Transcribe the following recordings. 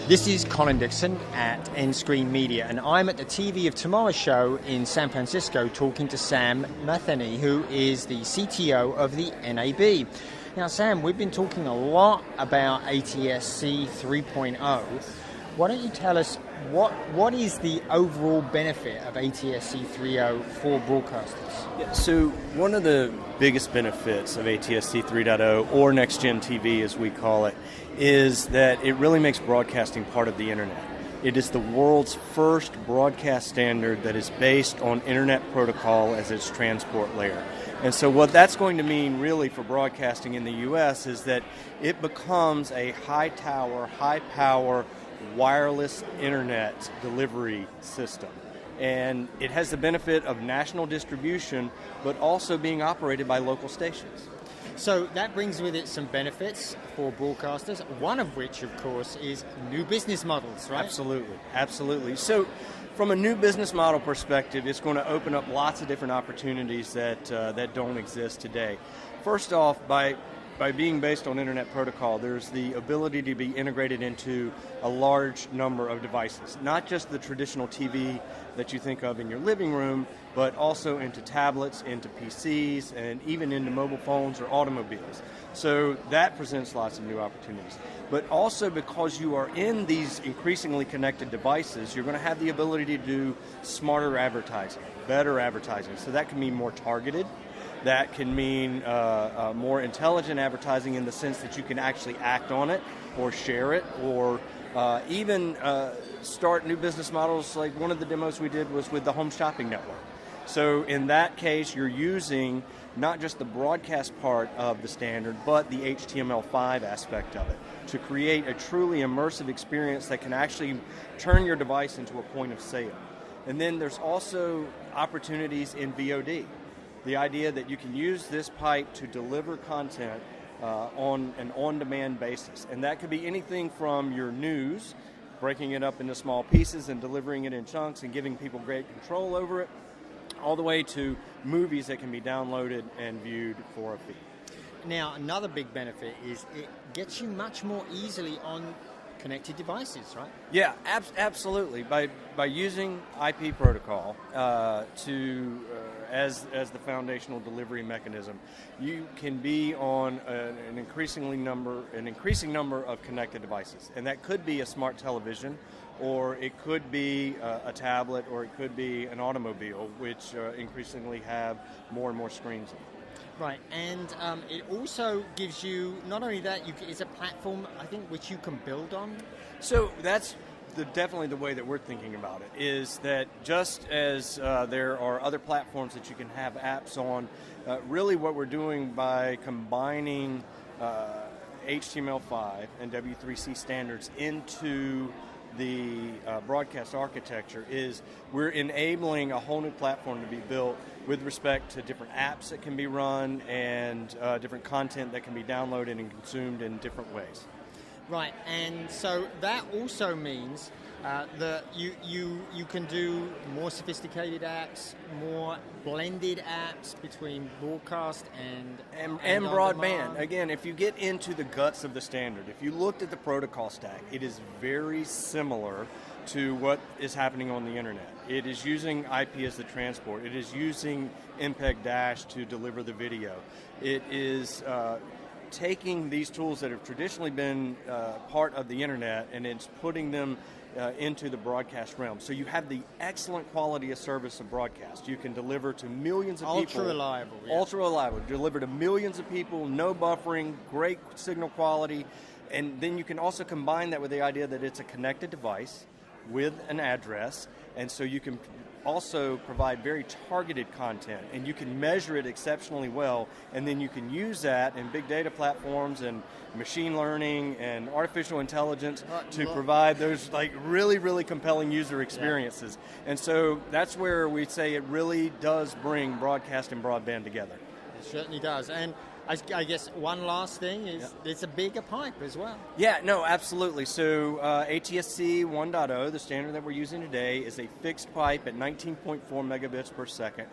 This is Colin Dixon at N-Screen Media, and I'm at the TV of Tomorrow show in San Francisco talking to Sam Matheny, who is the CTO of the NAB. Now, Sam, we've been talking a lot about ATSC 3.0. Why don't you tell us what is the overall benefit of ATSC 3.0 for broadcasters? Yeah, so one of the biggest benefits of ATSC 3.0, or Next Gen TV as we call it, is that it really makes broadcasting part of the internet. It is the world's first broadcast standard that is based on internet protocol as its transport layer. And so what that's going to mean really for broadcasting in the US is that it becomes a high tower, high power, wireless internet delivery system. And it has the benefit of national distribution, but also being operated by local stations. So that brings with it some benefits for broadcasters, one of which, of course, is new business models, right? Absolutely. So from a new business model perspective, it's going to open up lots of different opportunities that don't exist today. First off, by being based on internet protocol, there's the ability to be integrated into a large number of devices, not just the traditional TV that you think of in your living room, but also into tablets, into PCs, and even into mobile phones or automobiles. So that presents lots of new opportunities. But also because you are in these increasingly connected devices, you're going to have the ability to do smarter advertising, better advertising. So that can mean more targeted. That can mean more intelligent advertising in the sense that you can actually act on it or share it or even start new business models. Like one of the demos we did was with the home shopping network. So in that case, you're using not just the broadcast part of the standard, but the HTML5 aspect of it to create a truly immersive experience that can actually turn your device into a point of sale. And then there's also opportunities in VOD. The idea that you can use this pipe to deliver content on an on-demand basis. And that could be anything from your news, breaking it up into small pieces and delivering it in chunks and giving people great control over it, all the way to movies that can be downloaded and viewed for a fee. Now, another big benefit is it gets you much more easily on connected devices, right? Yeah, absolutely. By using IP protocol as the foundational delivery mechanism, you can be on an increasing number of connected devices, and that could be a smart television, or it could be a tablet, or it could be an automobile, which increasingly have more and more screens in it. Right, and it also gives you, not only that, it's a platform, I think, which you can build on. So that's definitely the way that we're thinking about it, is that just as there are other platforms that you can have apps on, really what we're doing by combining HTML5 and W3C standards into the broadcast architecture is we're enabling a whole new platform to be built with respect to different apps that can be run and different content that can be downloaded and consumed in different ways. Right, and so that also means that you can do more sophisticated apps, more blended apps between broadcast and broadband. Again, if you get into the guts of the standard, if you looked at the protocol stack, it is very similar to what is happening on the internet. It is using IP as the transport. It is using MPEG-Dash to deliver the video. It is taking these tools that have traditionally been part of the internet and it's putting them into the broadcast realm. So you have the excellent quality of service of broadcast. You can deliver to millions of people. Ultra-reliable. Yeah. Ultra-reliable. Deliver to millions of people, no buffering, great signal quality. And then you can also combine that with the idea that it's a connected device with an address. And so you can also provide very targeted content, and you can measure it exceptionally well, and then you can use that in big data platforms and machine learning and artificial intelligence to provide those like really, really compelling user experiences. Yeah. And so that's where we say it really does bring broadcast and broadband together. It certainly does. And I guess one last thing is it's a bigger pipe as well. Yeah, no, absolutely. So ATSC 1.0, the standard that we're using today, is a fixed pipe at 19.4 megabits per second.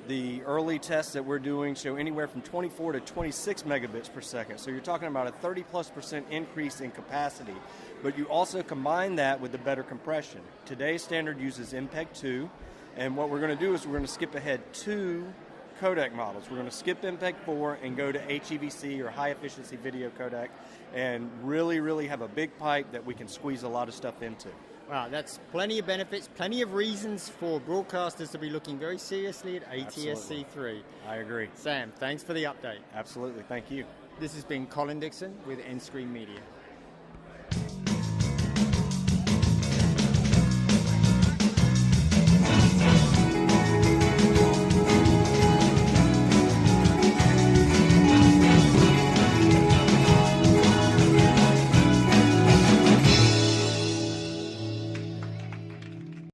The early tests that we're doing show anywhere from 24 to 26 megabits per second. So you're talking about a 30+% increase in capacity. But you also combine that with the better compression. Today's standard uses MPEG 2, and what we're going to do is we're going to skip ahead 2 codec models. We're going to skip MPEG 4 and go to HEVC, or high efficiency video codec, and really have a big pipe that we can squeeze a lot of stuff into. Wow, that's plenty of benefits, plenty of reasons for broadcasters to be looking very seriously at ATSC 3. I agree. Sam, thanks for the update. Absolutely, thank you. This has been Colin Dixon with Endscreen Media.